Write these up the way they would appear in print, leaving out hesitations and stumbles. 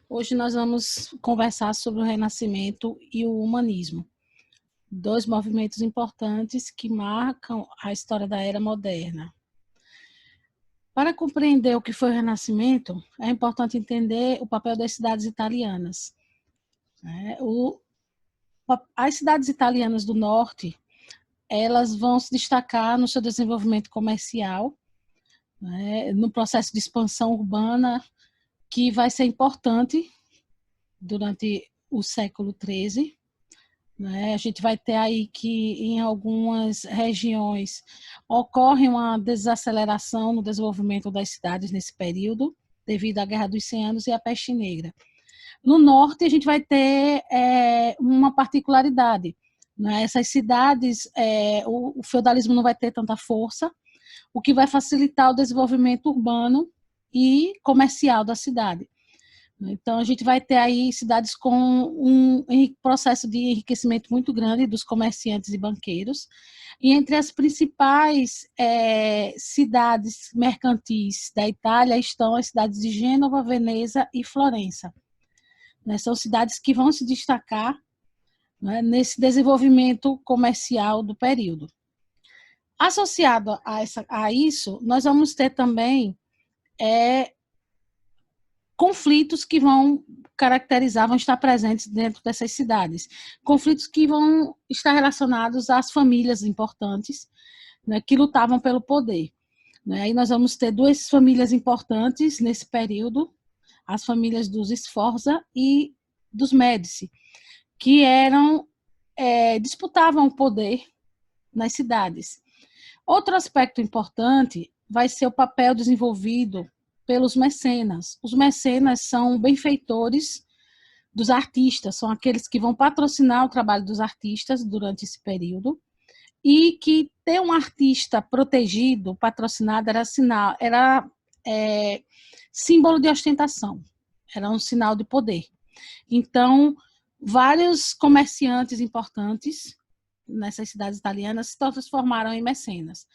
Hoje nós vamos conversar sobre o Renascimento e o Humanismo, dois movimentos importantes que marcam a história da era moderna. Para compreender o que foi o Renascimento, é importante entender o papel das cidades italianas. As cidades italianas do norte, elas vão se destacar no seu desenvolvimento comercial, no processo de expansão urbana, que vai ser importante durante o século XIII. A gente vai ter aí que em algumas regiões ocorre uma desaceleração no desenvolvimento das cidades nesse período, devido à Guerra dos 100 Anos e à Peste Negra. No norte, a gente vai ter uma particularidade. Essas cidades, o feudalismo não vai ter tanta força, o que vai facilitar o desenvolvimento urbano e comercial da cidade. Então, a gente vai ter aí cidades com um processo de enriquecimento muito grande dos comerciantes e banqueiros. E entre as principais cidades mercantis da Itália estão as cidades de Gênova, Veneza e Florença. São cidades que vão se destacar nesse desenvolvimento comercial do período. Associado a isso, nós vamos ter também conflitos que vão caracterizar, vão estar presentes dentro dessas cidades. Conflitos que vão estar relacionados às famílias importantes, que lutavam pelo poder. Aí nós vamos ter duas famílias importantes nesse período, as famílias dos Sforza e dos Médici, que disputavam o poder nas cidades. Outro aspecto importante vai ser o papel desenvolvido pelos mecenas. Os mecenas são benfeitores dos artistas, são aqueles que vão patrocinar o trabalho dos artistas durante esse período, e que ter um artista protegido, patrocinado, era símbolo de ostentação, era um sinal de poder. Então, vários comerciantes importantes nessas cidades italianas se transformaram em mecenas.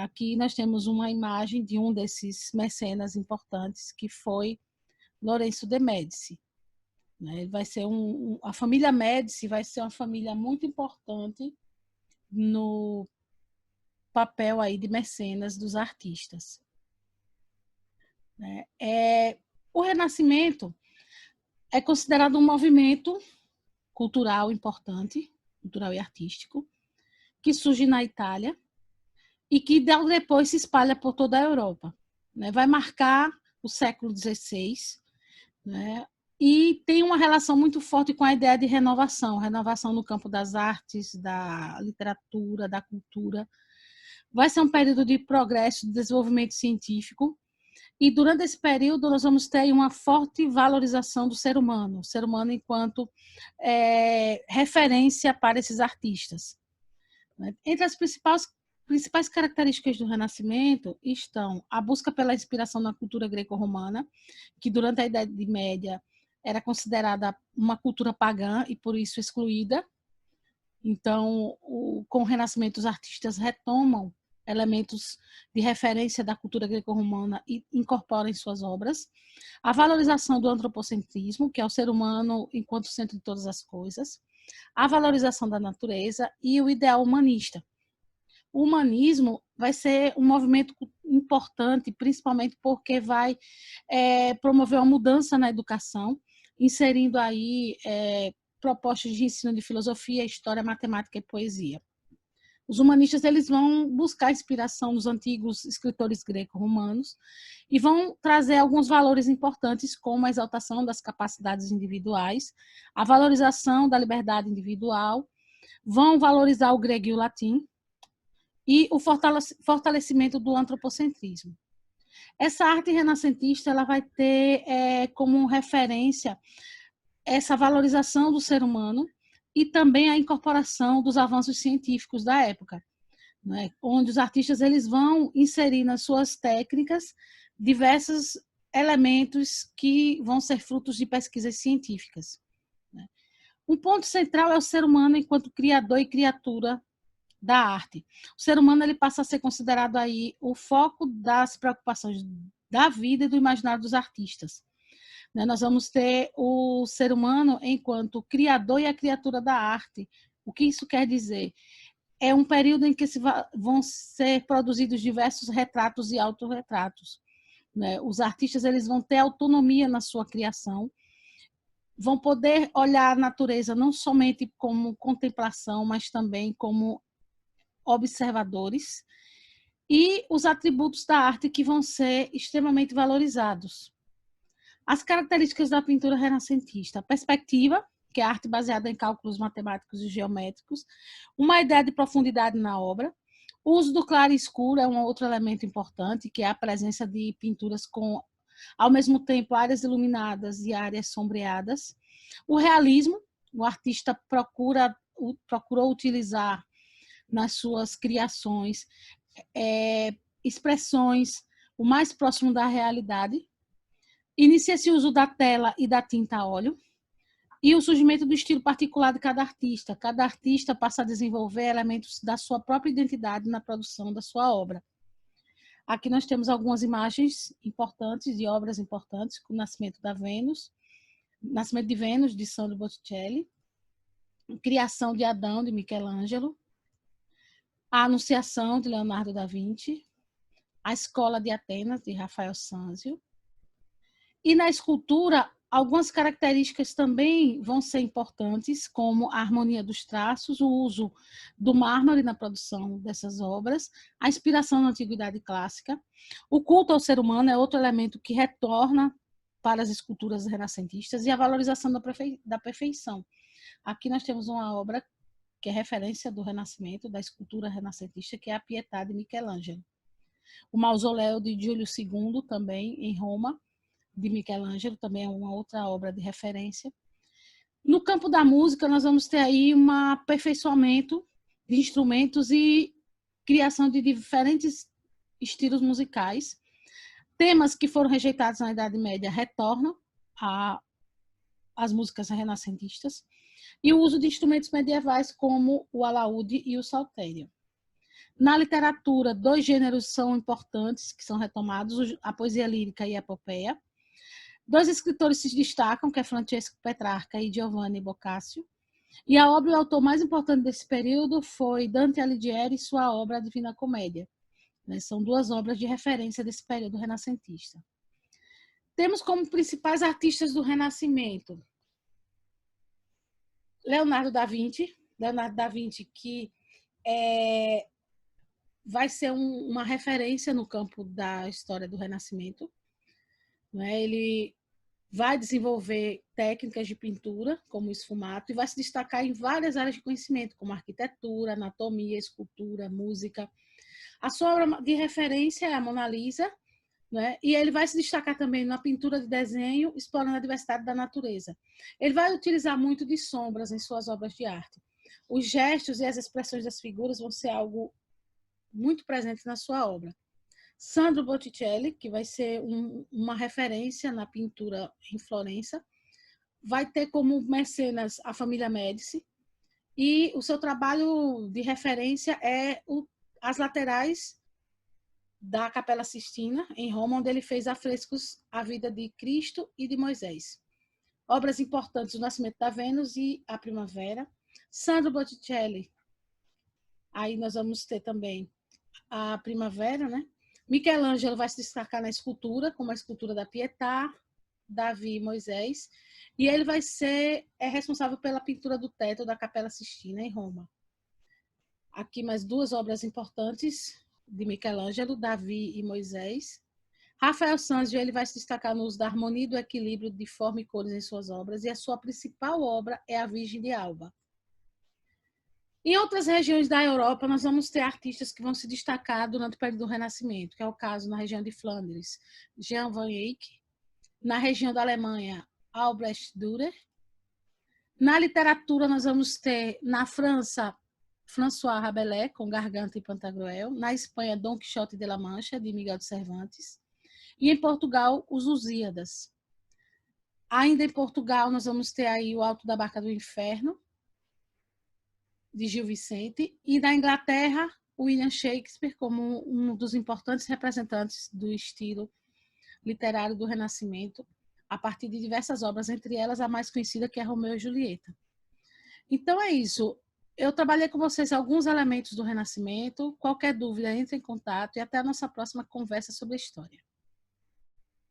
Aqui nós temos uma imagem de um desses mecenas importantes, que foi Lorenzo de Médici. Vai ser a família Médici vai ser uma família muito importante no papel aí de mecenas dos artistas. O Renascimento é considerado um movimento cultural importante, cultural e artístico, que surge na Itália e que depois se espalha por toda a Europa. Vai marcar o século XVI, e tem uma relação muito forte com a ideia de renovação no campo das artes, da literatura, da cultura. Vai ser um período de progresso, de desenvolvimento científico, e durante esse período nós vamos ter uma forte valorização do ser humano, o ser humano enquanto referência para esses artistas. Entre as principais características do Renascimento estão a busca pela inspiração na cultura greco-romana, que durante a Idade Média era considerada uma cultura pagã e por isso excluída. Então, com o Renascimento, os artistas retomam elementos de referência da cultura greco-romana e incorporam em suas obras. A valorização do antropocentrismo, que é o ser humano enquanto centro de todas as coisas. A valorização da natureza e o ideal humanista. O humanismo vai ser um movimento importante, principalmente porque vai promover uma mudança na educação, inserindo aí propostas de ensino de filosofia, história, matemática e poesia. Os humanistas eles vão buscar inspiração nos antigos escritores greco-romanos e vão trazer alguns valores importantes, como a exaltação das capacidades individuais, a valorização da liberdade individual, vão valorizar o grego e o latim e o fortalecimento do antropocentrismo. Essa arte renascentista ela vai ter como referência essa valorização do ser humano e também a incorporação dos avanços científicos da época, onde os artistas eles vão inserir nas suas técnicas diversos elementos que vão ser frutos de pesquisas científicas. Um ponto central é o ser humano enquanto criador e criatura da arte. O ser humano ele passa a ser considerado aí o foco das preocupações da vida e do imaginário dos artistas. né? Nós vamos ter o ser humano enquanto criador e a criatura da arte. O que isso quer dizer? É um período em que vão ser produzidos diversos retratos e autorretratos, né? Os artistas eles vão ter autonomia na sua criação, vão poder olhar a natureza não somente como contemplação, mas também como observadores, e os atributos da arte que vão ser extremamente valorizados. As características da pintura renascentista: a perspectiva, que é a arte baseada em cálculos matemáticos e geométricos, uma ideia de profundidade na obra. O uso do claro e escuro é um outro elemento importante, que é a presença de pinturas com, ao mesmo tempo, áreas iluminadas e áreas sombreadas. O realismo, o artista procurou utilizar nas suas criações expressões o mais próximo da realidade. Inicia-se o uso da tela e da tinta a óleo e o surgimento do estilo particular de cada artista. Cada artista passa a desenvolver elementos da sua própria identidade na produção da sua obra. Aqui nós temos algumas imagens importantes, de obras importantes, como o Nascimento de Vênus, de Sandro Botticelli, Criação de Adão, de Michelangelo, A Anunciação, de Leonardo da Vinci, A Escola de Atenas, de Rafael Sanzio. E na escultura, algumas características também vão ser importantes, como a harmonia dos traços, o uso do mármore na produção dessas obras, a inspiração na antiguidade clássica. O culto ao ser humano é outro elemento que retorna para as esculturas renascentistas, e a valorização da perfeição. Aqui nós temos uma obra que é referência do Renascimento, da escultura renascentista, que é a Pietà de Michelangelo. O Mausoléu de Júlio II, também em Roma, de Michelangelo, também é uma outra obra de referência. No campo da música, nós vamos ter aí um aperfeiçoamento de instrumentos e criação de diferentes estilos musicais. Temas que foram rejeitados na Idade Média retornam às músicas renascentistas, e o uso de instrumentos medievais como o alaúde e o saltério. Na literatura, dois gêneros são importantes, que são retomados, a poesia lírica e a epopeia. Dois escritores se destacam, que é Francesco Petrarca e Giovanni Boccaccio. E a obra e o autor mais importante desse período foi Dante Alighieri e sua obra A Divina Comédia. São duas obras de referência desse período renascentista. Temos como principais artistas do Renascimento Leonardo da Vinci, que vai ser uma referência no campo da história do Renascimento. Ele vai desenvolver técnicas de pintura, como o esfumato, e vai se destacar em várias áreas de conhecimento, como arquitetura, anatomia, escultura, música. A sua obra de referência é a Mona Lisa, e ele vai se destacar também na pintura de desenho, explorando a diversidade da natureza. Ele vai utilizar muito de sombras em suas obras de arte. Os gestos e as expressões das figuras vão ser algo muito presente na sua obra. Sandro Botticelli, que vai ser uma referência na pintura em Florença, vai ter como mecenas a família Médici, e o seu trabalho de referência é as laterais da Capela Sistina, em Roma, onde ele fez afrescos à vida de Cristo e de Moisés. Obras importantes: O Nascimento da Vênus e A Primavera. Sandro Botticelli, aí nós vamos ter também a Primavera, né? Michelangelo vai se destacar na escultura, como a escultura da Pietà, Davi e Moisés, e ele vai ser responsável pela pintura do teto da Capela Sistina, em Roma. Aqui mais duas obras importantes de Michelangelo, Davi e Moisés. Rafael Sanzio, ele vai se destacar no uso da harmonia e do equilíbrio de forma e cores em suas obras, e a sua principal obra é a Virgem de Alba. Em outras regiões da Europa, nós vamos ter artistas que vão se destacar durante o período do Renascimento, que é o caso na região de Flandres, Jan van Eyck, na região da Alemanha, Albrecht Dürer. Na literatura, nós vamos ter, na França, François Rabelais, com Garganta e Pantagruel. Na Espanha, Dom Quixote de la Mancha, de Miguel de Cervantes. E em Portugal, os Lusíadas. Ainda em Portugal, nós vamos ter aí o Alto da Barca do Inferno, de Gil Vicente. E na Inglaterra, William Shakespeare, como um dos importantes representantes do estilo literário do Renascimento. a partir de diversas obras, entre elas a mais conhecida, que é Romeu e Julieta. Então é isso. Eu trabalhei com vocês alguns elementos do Renascimento. Qualquer dúvida, entre em contato e até a nossa próxima conversa sobre a história.